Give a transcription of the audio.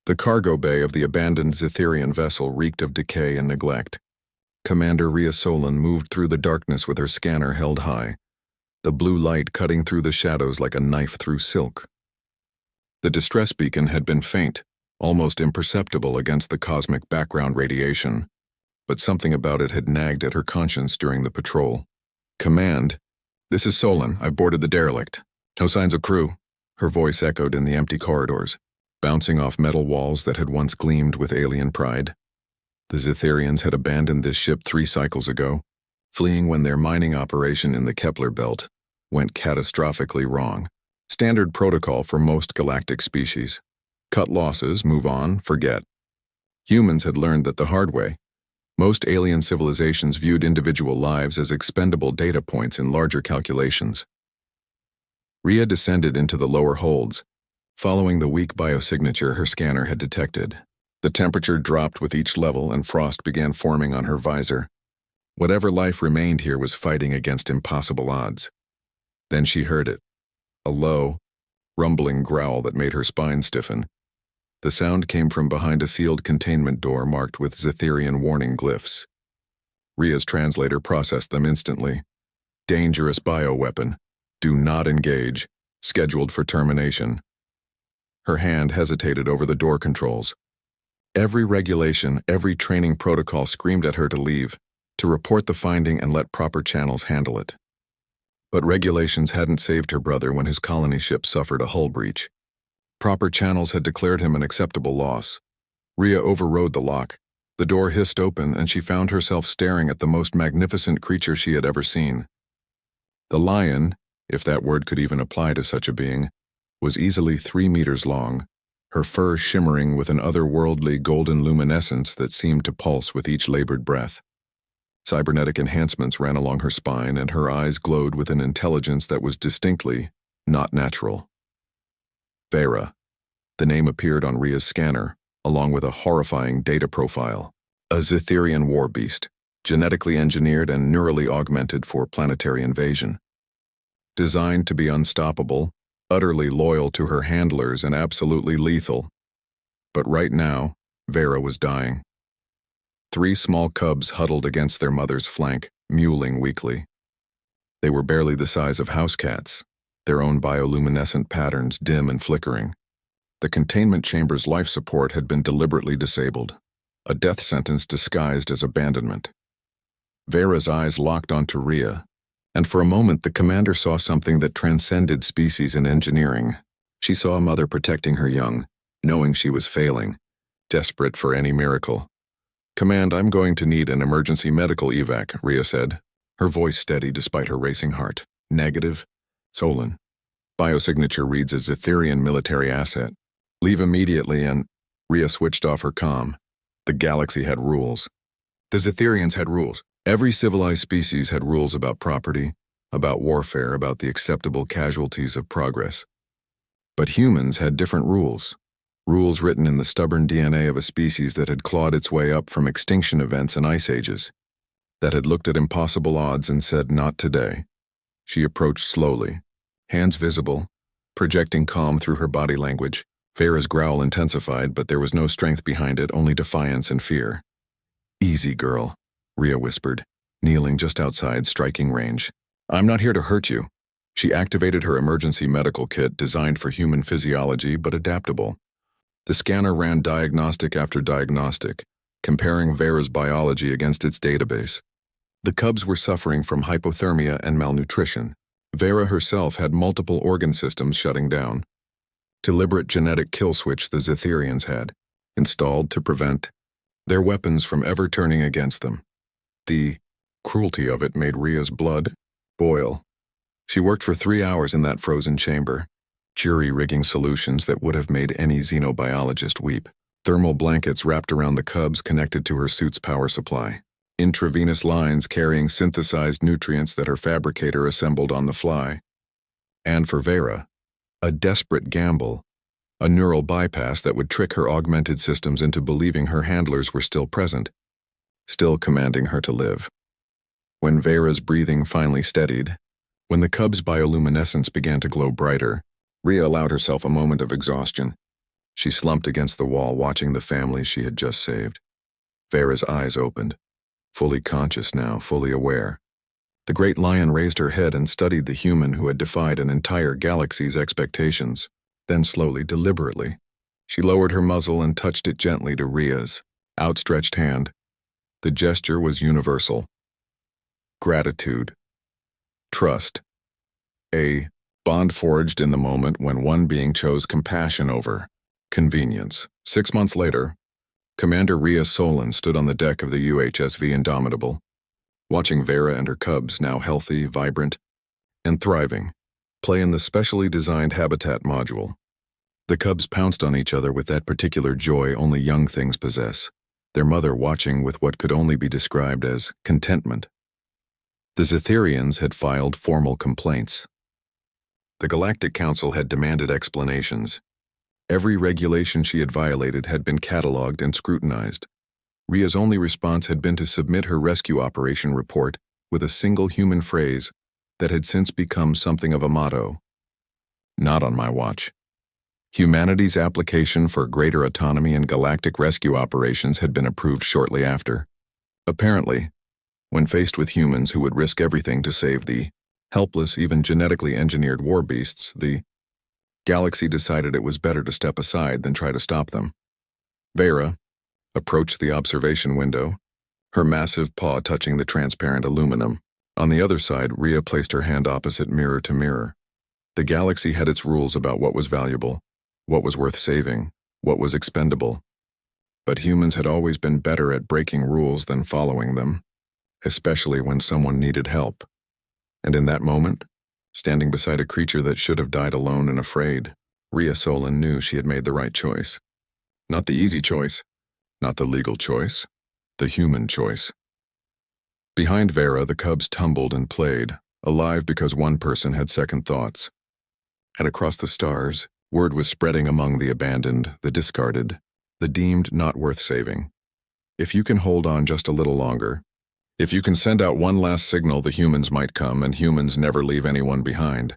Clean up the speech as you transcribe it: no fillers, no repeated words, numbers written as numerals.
The cargo bay of the abandoned Zetherian vessel reeked of decay and neglect. Commander Rhea Solon moved through the darkness with her scanner held high, the blue light cutting through the shadows like a knife through silk. The distress beacon had been faint, almost imperceptible against the cosmic background radiation, but something about it had nagged at her conscience during the patrol. "Command, this is Solon. I've boarded the derelict. No signs of crew." Her voice echoed in the empty corridors, bouncing off metal walls that had once gleamed with alien pride. The Zetherians had abandoned this ship 3 cycles ago, fleeing when their mining operation in the Kepler belt went catastrophically wrong. Standard protocol for most galactic species. Cut losses, move on, forget. Humans had learned that the hard way. Most alien civilizations viewed individual lives as expendable data points in larger calculations. Rhea descended into the lower holds, following the weak biosignature her scanner had detected. The temperature dropped with each level and frost began forming on her visor. Whatever life remained here was fighting against impossible odds. Then she heard it. A low, rumbling growl that made her spine stiffen. The sound came from behind a sealed containment door marked with Zetherian warning glyphs. Rhea's translator processed them instantly. "Dangerous bioweapon. Do not engage. Scheduled for termination." Her hand hesitated over the door controls. Every regulation, every training protocol screamed at her to leave, to report the finding and let proper channels handle it. But regulations hadn't saved her brother when his colony ship suffered a hull breach. Proper channels had declared him an acceptable loss. Rhea overrode the lock. The door hissed open and she found herself staring at the most magnificent creature she had ever seen. The lion, if that word could even apply to such a being, was easily 3 meters long, her fur shimmering with an otherworldly golden luminescence that seemed to pulse with each labored breath. Cybernetic enhancements ran along her spine and her eyes glowed with an intelligence that was distinctly not natural. Vera. The name appeared on Rhea's scanner, along with a horrifying data profile. A Zetherian war beast, genetically engineered and neurally augmented for planetary invasion. Designed to be unstoppable, utterly loyal to her handlers and absolutely lethal. But right now, Vera was dying. 3 small cubs huddled against their mother's flank, mewling weakly. They were barely the size of house cats, their own bioluminescent patterns dim and flickering. The containment chamber's life support had been deliberately disabled, a death sentence disguised as abandonment. Vera's eyes locked onto Rhea, and for a moment the commander saw something that transcended species and engineering. She saw a mother protecting her young, knowing she was failing, desperate for any miracle. "Command, I'm going to need an emergency medical evac," Rhea said, her voice steady despite her racing heart. "Negative. Solon. Biosignature reads as Zetherian military asset. Leave immediately and—" Rhea switched off her comm. The galaxy had rules. The Zetherians had rules. Every civilized species had rules about property, about warfare, about the acceptable casualties of progress. But humans had different rules. Rules written in the stubborn DNA of a species that had clawed its way up from extinction events and ice ages, that had looked at impossible odds and said, "Not today." She approached slowly, hands visible, projecting calm through her body language. Vera's growl intensified, but there was no strength behind it, only defiance and fear. "Easy, girl," Rhea whispered, kneeling just outside striking range. "I'm not here to hurt you." She activated her emergency medical kit designed for human physiology but adaptable. The scanner ran diagnostic after diagnostic, comparing Vera's biology against its database. The cubs were suffering from hypothermia and malnutrition. Vera herself had multiple organ systems shutting down. Deliberate genetic kill switch the Zetherians had, installed to prevent their weapons from ever turning against them. The cruelty of it made Rhea's blood boil. She worked for 3 hours in that frozen chamber, jury-rigging solutions that would have made any xenobiologist weep. Thermal blankets wrapped around the cubs connected to her suit's power supply. Intravenous lines carrying synthesized nutrients that her fabricator assembled on the fly. And for Vera, a desperate gamble, a neural bypass that would trick her augmented systems into believing her handlers were still present, still commanding her to live. When Vera's breathing finally steadied, when the cub's bioluminescence began to glow brighter, Rhea allowed herself a moment of exhaustion. She slumped against the wall, watching the family she had just saved. Vera's eyes opened, fully conscious now, fully aware. The great lion raised her head and studied the human who had defied an entire galaxy's expectations. Then slowly, deliberately, she lowered her muzzle and touched it gently to Rhea's outstretched hand. The gesture was universal. Gratitude. Trust. A bond forged in the moment when one being chose compassion over convenience. 6 months later, Commander Rhea Solon stood on the deck of the UHSV Indomitable, watching Vera and her cubs, now healthy, vibrant, and thriving, play in the specially designed habitat module. The cubs pounced on each other with that particular joy only young things possess, their mother watching with what could only be described as contentment. The Zetherians had filed formal complaints. The Galactic Council had demanded explanations. Every regulation she had violated had been catalogued and scrutinized. Rhea's only response had been to submit her rescue operation report with a single human phrase that had since become something of a motto. Not on my watch. Humanity's application for greater autonomy in galactic rescue operations had been approved shortly after. Apparently, when faced with humans who would risk everything to save the helpless, even genetically engineered war beasts, the galaxy decided it was better to step aside than try to stop them. Vera approached the observation window, her massive paw touching the transparent aluminum. On the other side, Rhea placed her hand opposite mirror to mirror. The galaxy had its rules about what was valuable, what was worth saving, what was expendable. But humans had always been better at breaking rules than following them, especially when someone needed help. And in that moment, standing beside a creature that should have died alone and afraid, Rhea Solon knew she had made the right choice. Not the easy choice, not the legal choice, the human choice. Behind Vera, the cubs tumbled and played, alive because one person had second thoughts. And across the stars, word was spreading among the abandoned, the discarded, the deemed not worth saving. If you can hold on just a little longer, if you can send out one last signal, the humans might come, and humans never leave anyone behind.